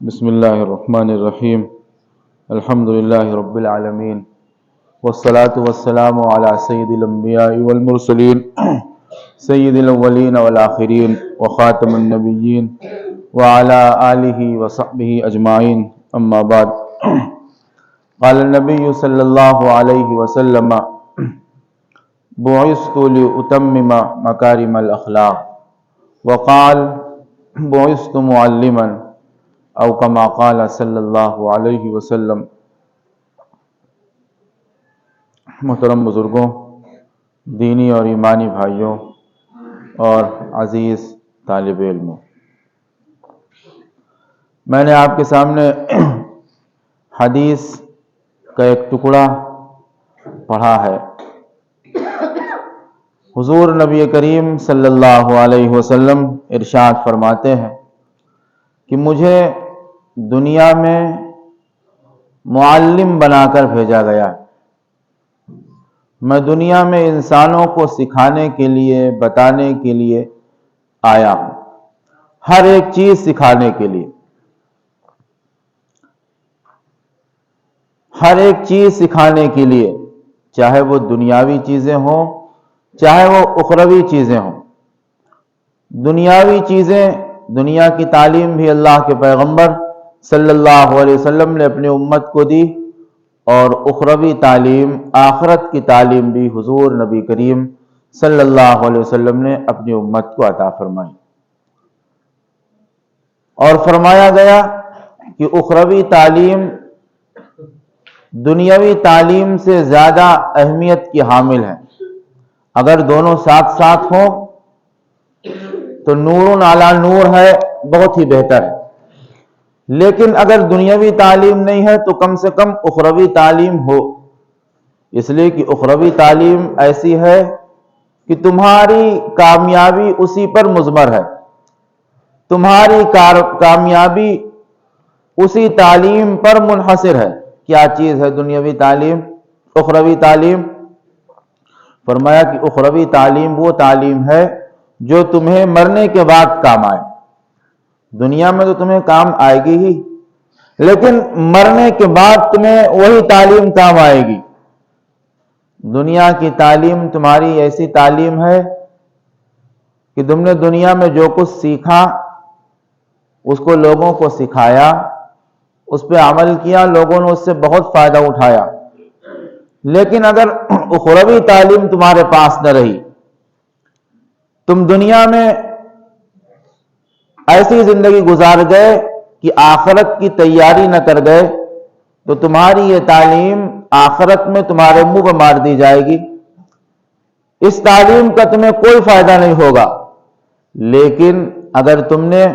بسم اللہ الرحمن الرحیم الحمد للہ رب العالمین والصلاة والسلام علی سید الانبیاء والمرسلین سید الاولین والآخرین وخاتم النبیین وعلی آلہ وصحبہ اجمعین اما بعد قال النبی صلی اللہ علیہ وسلم بعثت لأتمم مکارم الاخلاق وقال بعثت معلما او کما قال صلی اللہ علیہ وسلم۔ محترم بزرگوں، دینی اور ایمانی بھائیوں اور عزیز طالب علموں، میں نے آپ کے سامنے حدیث کا ایک ٹکڑا پڑھا ہے۔ حضور نبی کریم صلی اللہ علیہ وسلم ارشاد فرماتے ہیں کہ مجھے دنیا میں معلم بنا کر بھیجا گیا۔ میں دنیا میں انسانوں کو سکھانے کے لیے، بتانے کے لیے آیا ہوں، ہر ایک چیز سکھانے کے لیے، ہر ایک چیز سکھانے کے لیے، چاہے وہ دنیاوی چیزیں ہوں چاہے وہ اخروی چیزیں ہوں۔ دنیاوی چیزیں، دنیا کی تعلیم بھی اللہ کے پیغمبر صلی اللہ علیہ وسلم نے اپنی امت کو دی، اور اخروی تعلیم، آخرت کی تعلیم بھی حضور نبی کریم صلی اللہ علیہ وسلم نے اپنی امت کو عطا فرمائی۔ اور فرمایا گیا کہ اخروی تعلیم دنیاوی تعلیم سے زیادہ اہمیت کی حامل ہے۔ اگر دونوں ساتھ ساتھ ہوں تو نور علی نور ہے، بہت ہی بہتر ہے، لیکن اگر دنیاوی تعلیم نہیں ہے تو کم سے کم اخروی تعلیم ہو، اس لیے کہ اخروی تعلیم ایسی ہے کہ تمہاری کامیابی اسی پر مضمر ہے، تمہاری کامیابی اسی تعلیم پر منحصر ہے۔ کیا چیز ہے دنیاوی تعلیم؟ اخروی تعلیم۔ فرمایا کہ اخروی تعلیم وہ تعلیم ہے جو تمہیں مرنے کے بعد کام آئے۔ دنیا میں تو تمہیں کام آئے گی ہی، لیکن مرنے کے بعد تمہیں وہی تعلیم کام آئے گی۔ دنیا کی تعلیم تمہاری ایسی تعلیم ہے کہ تم نے دنیا میں جو کچھ سیکھا اس کو لوگوں کو سکھایا، اس پہ عمل کیا، لوگوں نے اس سے بہت فائدہ اٹھایا، لیکن اگر اخروی تعلیم تمہارے پاس نہ رہی، تم دنیا میں ایسی زندگی گزار گئے کہ آخرت کی تیاری نہ کر گئے، تو تمہاری یہ تعلیم آخرت میں تمہارے منہ پہ مار دی جائے گی۔ اس تعلیم کا تمہیں کوئی فائدہ نہیں ہوگا۔ لیکن اگر تم نے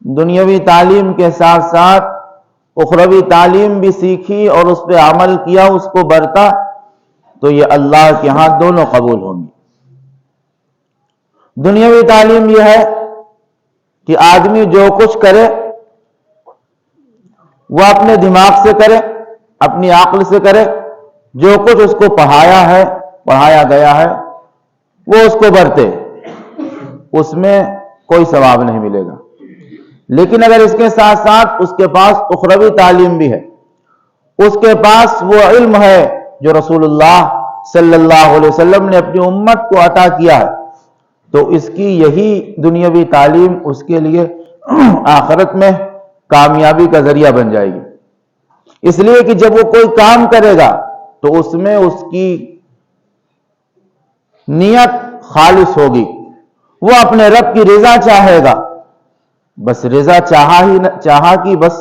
دنیاوی تعلیم کے ساتھ ساتھ اخروی تعلیم بھی سیکھی اور اس پہ عمل کیا، اس کو برتا، تو یہ اللہ کے ہاں دونوں قبول ہوں گی۔ دنیاوی تعلیم یہ ہے کہ آدمی جو کچھ کرے وہ اپنے دماغ سے کرے، اپنی عقل سے کرے، جو کچھ اس کو پڑھایا گیا ہے وہ اس کو برتے، اس میں کوئی ثواب نہیں ملے گا۔ لیکن اگر اس کے ساتھ ساتھ اس کے پاس اخروی تعلیم بھی ہے، اس کے پاس وہ علم ہے جو رسول اللہ صلی اللہ علیہ وسلم نے اپنی امت کو عطا کیا ہے، تو اس کی یہی دنیاوی تعلیم اس کے لیے آخرت میں کامیابی کا ذریعہ بن جائے گی۔ اس لیے کہ جب وہ کوئی کام کرے گا تو اس میں اس کی نیت خالص ہوگی، وہ اپنے رب کی رضا چاہے گا، بس رضا چاہا کہ بس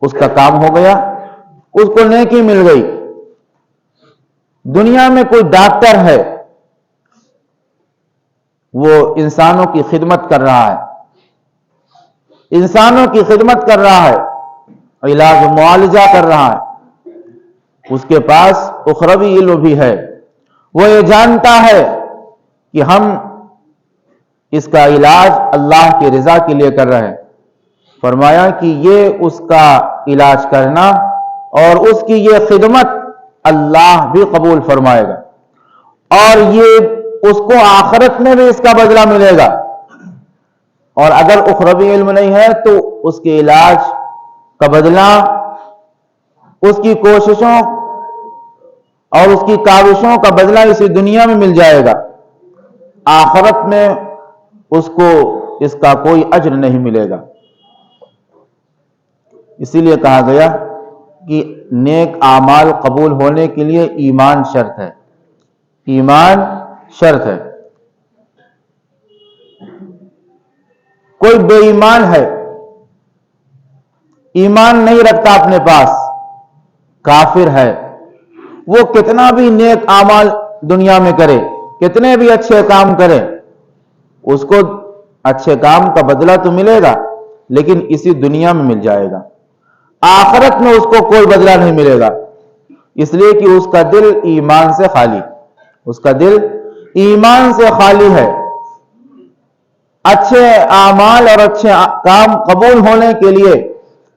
اس کا کام ہو گیا، اس کو نیکی مل گئی۔ دنیا میں کوئی ڈاکٹر ہے، وہ انسانوں کی خدمت کر رہا ہے، انسانوں کی خدمت کر رہا ہے، علاج و معالجہ کر رہا ہے، اس کے پاس اخروی علم بھی ہے، وہ یہ جانتا ہے کہ ہم اس کا علاج اللہ کی رضا کے لیے کر رہے ہیں۔ فرمایا کہ یہ اس کا علاج کرنا اور اس کی یہ خدمت اللہ بھی قبول فرمائے گا، اور یہ اس کو آخرت میں بھی اس کا بدلہ ملے گا۔ اور اگر اخروی علم نہیں ہے تو اس کے علاج کا بدلہ اس کی کوششوں اور اس کی کاوشوں کا بدلہ اسی دنیا میں مل جائے گا، آخرت میں اس کو اس کا کوئی اجر نہیں ملے گا۔ اسی لیے کہا گیا کہ نیک اعمال قبول ہونے کے لیے ایمان شرط ہے، ایمان شرط ہے۔ کوئی بے ایمان ہے، ایمان نہیں رکھتا اپنے پاس، کافر ہے، وہ کتنا بھی نیک اعمال دنیا میں کرے، کتنے بھی اچھے کام کرے، اس کو اچھے کام کا بدلہ تو ملے گا لیکن اسی دنیا میں مل جائے گا، آخرت میں اس کو کوئی بدلہ نہیں ملے گا، اس لیے کہ اس کا دل ایمان سے خالی، اس کا دل ایمان سے خالی ہے۔ اچھے اعمال اور اچھے کام قبول ہونے کے لیے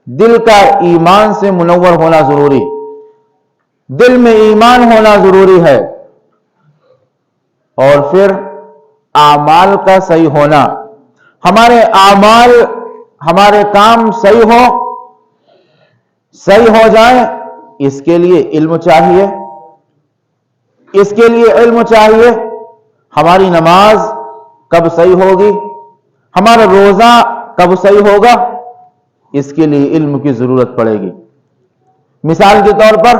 دل کا ایمان سے منور ہونا ضروری، دل میں ایمان ہونا ضروری ہے، اور پھر اعمال کا صحیح ہونا، ہمارے اعمال ہمارے کام صحیح ہو جائیں، اس کے لیے علم چاہیے، اس کے لیے علم چاہیے۔ ہماری نماز کب صحیح ہوگی، ہمارا روزہ کب صحیح ہوگا، اس کے لیے علم کی ضرورت پڑے گی۔ مثال کے طور پر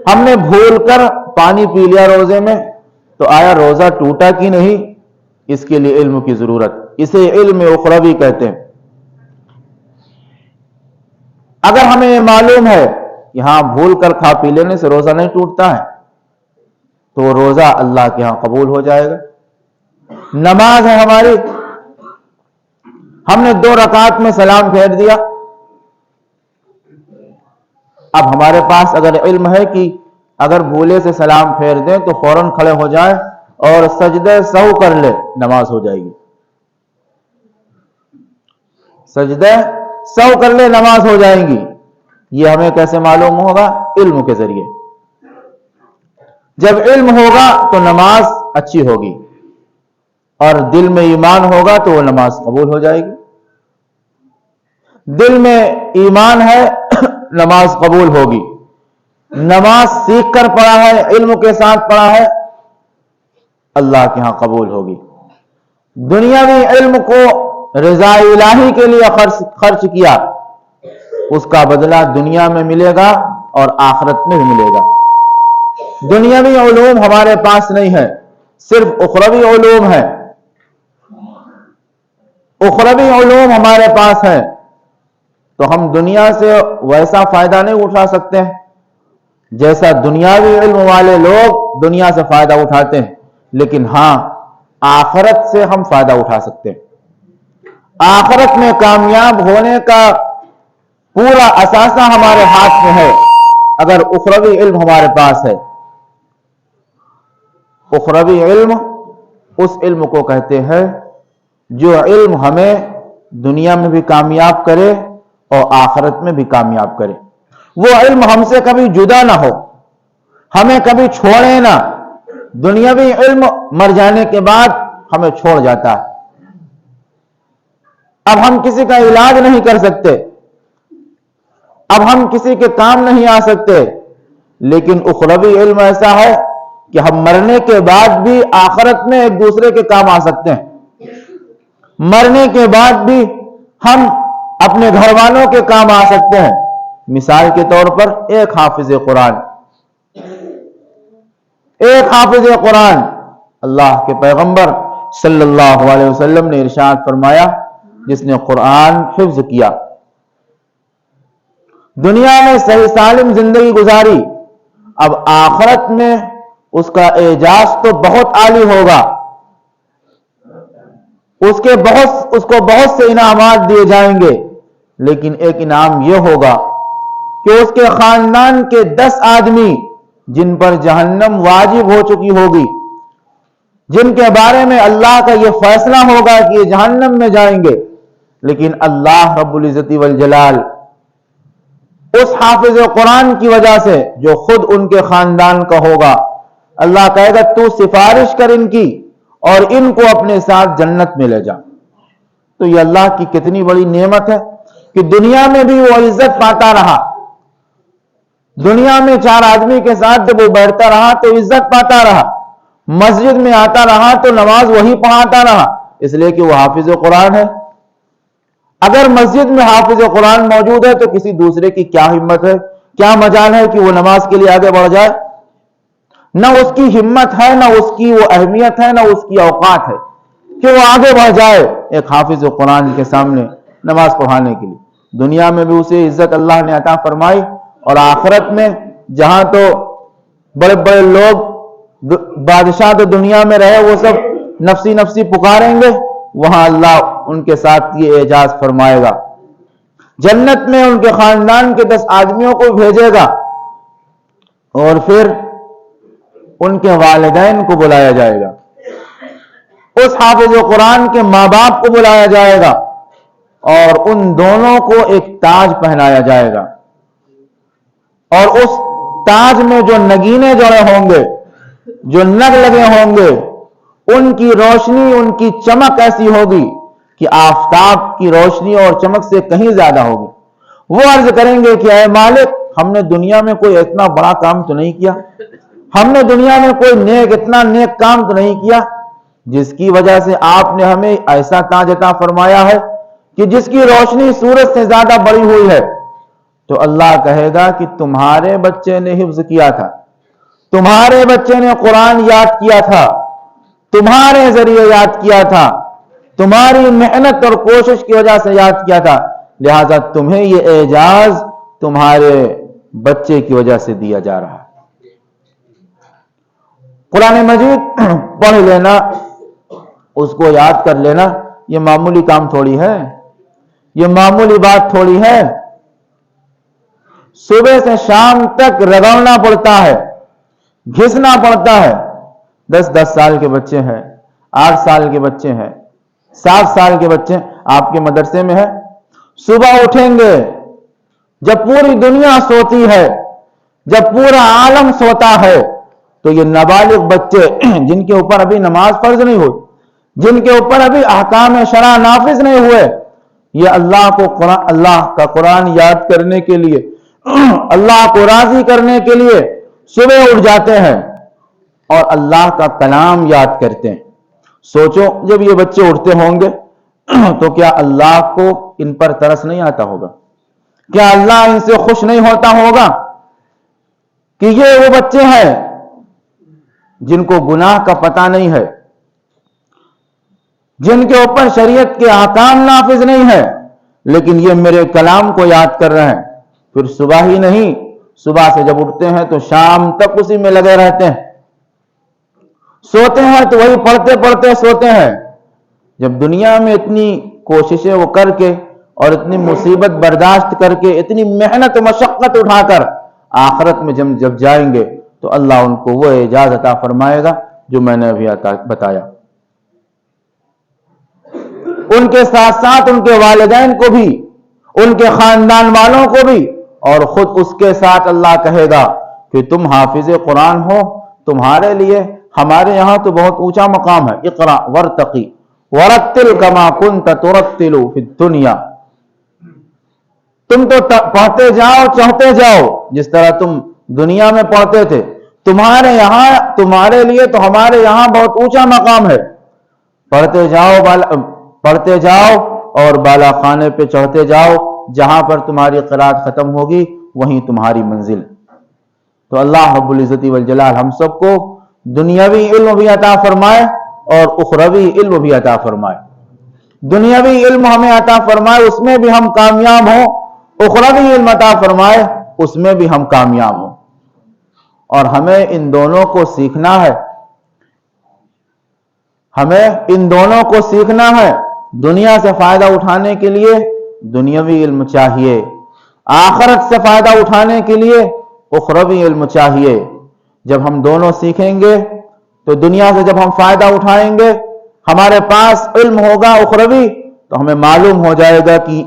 ہم نے بھول کر پانی پی لیا روزے میں، تو آیا روزہ ٹوٹا کہ نہیں، اس کے لیے علم کی ضرورت، اسے علم اخروی کہتے ہیں۔ اگر ہمیں یہ معلوم ہے کہ ہاں بھول کر کھا پی لینے سے روزہ نہیں ٹوٹتا ہے، تو روزہ اللہ کے ہاں قبول ہو جائے گا۔ نماز ہے ہماری، ہم نے 2 رکعت میں سلام پھیر دیا، اب ہمارے پاس اگر علم ہے کہ اگر بھولے سے سلام پھیر دیں تو فوراً کھڑے ہو جائیں اور سجدہ سہو کر لے، نماز ہو جائے گی، سجدہ سہو کر لے نماز ہو جائیں گی۔ یہ ہمیں کیسے معلوم ہوگا؟ علم کے ذریعے۔ جب علم ہوگا تو نماز اچھی ہوگی، اور دل میں ایمان ہوگا تو وہ نماز قبول ہو جائے گی۔ دل میں ایمان ہے، نماز قبول ہوگی۔ نماز سیکھ کر پڑھا ہے، علم کے ساتھ پڑھا ہے، اللہ کے ہاں قبول ہوگی۔ دنیاوی علم کو رضا الہی کے لیے خرچ کیا، اس کا بدلہ دنیا میں ملے گا اور آخرت میں بھی ملے گا۔ دنیاوی علوم ہمارے پاس نہیں ہے، صرف اخروی علوم ہے، اخروی علوم ہمارے پاس ہے، تو ہم دنیا سے ویسا فائدہ نہیں اٹھا سکتے جیسا دنیاوی علم والے لوگ دنیا سے فائدہ اٹھاتے ہیں، لیکن ہاں آخرت سے ہم فائدہ اٹھا سکتے ہیں۔ آخرت میں کامیاب ہونے کا پورا اثاثہ ہمارے ہاتھ میں ہے اگر اخروی علم ہمارے پاس ہے۔ اخروی علم اس علم کو کہتے ہیں جو علم ہمیں دنیا میں بھی کامیاب کرے اور آخرت میں بھی کامیاب کرے، وہ علم ہم سے کبھی جدا نہ ہو، ہمیں کبھی چھوڑے نہ۔ دنیاوی علم مر جانے کے بعد ہمیں چھوڑ جاتا ہے، اب ہم کسی کا علاج نہیں کر سکتے، اب ہم کسی کے کام نہیں آ سکتے، لیکن اخروی علم ایسا ہے کہ ہم مرنے کے بعد بھی آخرت میں ایک دوسرے کے کام آ سکتے ہیں، مرنے کے بعد بھی ہم اپنے گھر والوں کے کام آ سکتے ہیں۔ مثال کے طور پر ایک حافظ قرآن، ایک حافظ قرآن، اللہ کے پیغمبر صلی اللہ علیہ وسلم نے ارشاد فرمایا جس نے قرآن حفظ کیا، دنیا میں صحیح سالم زندگی گزاری، اب آخرت میں اس کا اعزاز تو بہت عالی ہوگا، اس کو بہت سے انعامات دیے جائیں گے، لیکن ایک انعام یہ ہوگا کہ اس کے خاندان کے 10 آدمی جن پر جہنم واجب ہو چکی ہوگی، جن کے بارے میں اللہ کا یہ فیصلہ ہوگا کہ یہ جہنم میں جائیں گے، لیکن اللہ رب العزت والجلال اس حافظ قرآن کی وجہ سے جو خود ان کے خاندان کا ہوگا، اللہ کہے گا تو سفارش کر ان کی اور ان کو اپنے ساتھ جنت میں لے جا۔ تو یہ اللہ کی کتنی بڑی نعمت ہے کہ دنیا میں بھی وہ عزت پاتا رہا. دنیا میں 4 آدمی کے ساتھ جب وہ بیٹھتا رہا تو عزت پاتا رہا. مسجد میں آتا رہا تو نماز وہی پڑھاتا رہا، اس لیے کہ وہ حافظ قرآن ہے. اگر مسجد میں حافظ قرآن موجود ہے تو کسی دوسرے کی کیا ہمت ہے، کیا مجال ہے کہ وہ نماز کے لیے آگے بڑھ جائے؟ نہ اس کی ہمت ہے، نہ اس کی وہ اہمیت ہے، نہ اس کی اوقات ہے کہ وہ آگے بڑھ جائے ایک حافظ قرآن کے سامنے نماز پڑھانے کے لیے. دنیا میں بھی اسے عزت اللہ نے عطا فرمائی، اور آخرت میں جہاں تو بڑے بڑے لوگ بادشاہ تو دنیا میں رہے وہ سب نفسی نفسی پکاریں گے، وہاں اللہ ان کے ساتھ یہ اعجاز فرمائے گا. جنت میں ان کے خاندان کے 10 آدمیوں کو بھیجے گا، اور پھر ان کے والدین کو بلایا جائے گا، اس حافظ قرآن کے ماں باپ کو بلایا جائے گا، اور ان دونوں کو ایک تاج پہنایا جائے گا. اور اس تاج میں جو نگینے جڑے ہوں گے، جو نگ لگے ہوں گے، ان کی روشنی، ان کی چمک ایسی ہوگی کہ آفتاب کی روشنی اور چمک سے کہیں زیادہ ہوگی. وہ عرض کریں گے کہ اے مالک، ہم نے دنیا میں کوئی اتنا بڑا کام تو نہیں کیا، ہم نے دنیا میں کوئی اتنا نیک کام تو نہیں کیا جس کی وجہ سے آپ نے ہمیں ایسا تاج عطا فرمایا ہے کہ جس کی روشنی سورج سے زیادہ بڑی ہوئی ہے. تو اللہ کہے گا کہ تمہارے بچے نے حفظ کیا تھا، تمہارے بچے نے قرآن یاد کیا تھا، تمہارے ذریعے یاد کیا تھا، تمہاری محنت اور کوشش کی وجہ سے یاد کیا تھا، لہذا تمہیں یہ اعزاز تمہارے بچے کی وجہ سے دیا جا رہا ہے. قرآن مجید پڑھ لینا، اس کو یاد کر لینا، یہ معمولی کام تھوڑی ہے، یہ معمولی بات تھوڑی ہے. صبح سے شام تک رگڑنا پڑتا ہے، گھسنا پڑتا ہے. 10 سال کے بچے ہیں، 8 سال کے بچے ہیں، 7 سال کے بچے آپ کے مدرسے میں ہے. صبح اٹھیں گے جب پوری دنیا سوتی ہے، جب پورا عالم سوتا ہے، تو یہ نابالغ بچے جن کے اوپر ابھی نماز فرض نہیں ہوئی، جن کے اوپر ابھی احکام شرع نافذ نہیں ہوئے، یہ اللہ کا قرآن یاد کرنے کے لیے، اللہ کو راضی کرنے کے لیے صبح اٹھ جاتے ہیں اور اللہ کا کلام یاد کرتے ہیں. سوچو جب یہ بچے اٹھتے ہوں گے تو کیا اللہ کو ان پر ترس نہیں آتا ہوگا؟ کیا اللہ ان سے خوش نہیں ہوتا ہوگا کہ یہ وہ بچے ہیں جن کو گناہ کا پتہ نہیں ہے، جن کے اوپر شریعت کے احکام نافذ نہیں ہے، لیکن یہ میرے کلام کو یاد کر رہے ہیں. پھر صبح ہی نہیں، صبح سے جب اٹھتے ہیں تو شام تک اسی میں لگے رہتے ہیں. سوتے ہیں تو وہی پڑھتے پڑھتے سوتے ہیں. جب دنیا میں اتنی کوششیں وہ کر کے اور اتنی مصیبت برداشت کر کے، اتنی محنت و مشقت اٹھا کر آخرت میں جب جائیں گے تو اللہ ان کو وہ اعزاز عطا فرمائے گا جو میں نے ابھی بتایا. ان کے ساتھ ساتھ ان کے والدین کو بھی، ان کے خاندان والوں کو بھی، اور خود اس کے ساتھ اللہ کہے گا کہ تم حافظ قرآن ہو، تمہارے لیے ہمارے یہاں تو بہت اونچا مقام ہے. اقرا ورتقی ورتل کما کنت ترتل فی الدنیا. تم تو پڑھتے جاؤ، چڑھتے جاؤ جس طرح تم دنیا میں پڑھتے تھے. تمہارے یہاں، تمہارے لیے تو ہمارے یہاں بہت اونچا مقام ہے. پڑھتے جاؤ اور بالا خانے پہ چڑھتے جاؤ، جہاں پر تمہاری قرات ختم ہوگی وہیں تمہاری منزل. تو اللہ رب العزت والجلال ہم سب کو دنیاوی علم بھی عطا فرمائے اور اخروی علم بھی عطا فرمائے. دنیاوی علم ہمیں عطا فرمائے، اس میں بھی ہم کامیاب ہوں، اخروی علم عطا فرمائے، اس میں بھی ہم کامیاب ہوں. اور ہمیں ان دونوں کو سیکھنا ہے، ہمیں ان دونوں کو سیکھنا ہے. دنیا سے فائدہ اٹھانے کے لیے دنیاوی علم چاہیے، آخرت سے فائدہ اٹھانے کے لیے اخروی علم چاہیے. جب ہم دونوں سیکھیں گے تو دنیا سے جب ہم فائدہ اٹھائیں گے، ہمارے پاس علم ہوگا اخروی، تو ہمیں معلوم ہو جائے گا کہ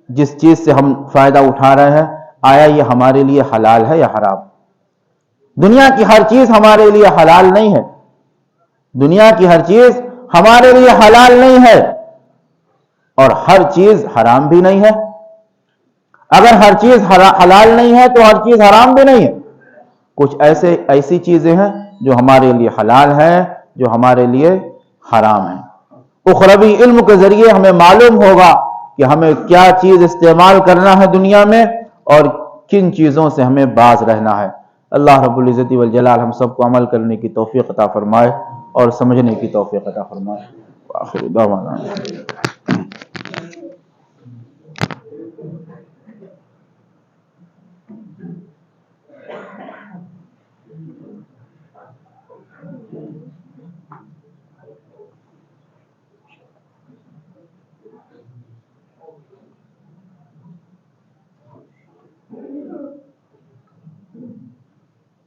جس چیز سے ہم فائدہ اٹھا رہے ہیں آیا یہ ہمارے لیے حلال ہے یا حرام. دنیا کی ہر چیز ہمارے لیے حلال نہیں ہے، دنیا کی ہر چیز ہمارے لیے حلال نہیں ہے اور ہر چیز حرام بھی نہیں ہے. اگر ہر چیز حلال نہیں ہے تو ہر چیز حرام بھی نہیں ہے. کچھ ایسی چیزیں ہیں جو ہمارے لیے حلال ہیں، جو ہمارے لیے حرام ہیں. اخروی علم کے ذریعے ہمیں معلوم ہوگا کہ ہمیں کیا چیز استعمال کرنا ہے دنیا میں اور کن چیزوں سے ہمیں باز رہنا ہے. اللہ رب العزت والجلال ہم سب کو عمل کرنے کی توفیق عطا فرمائے اور سمجھنے کی توفیق عطا فرمائے. وآخر دعوانا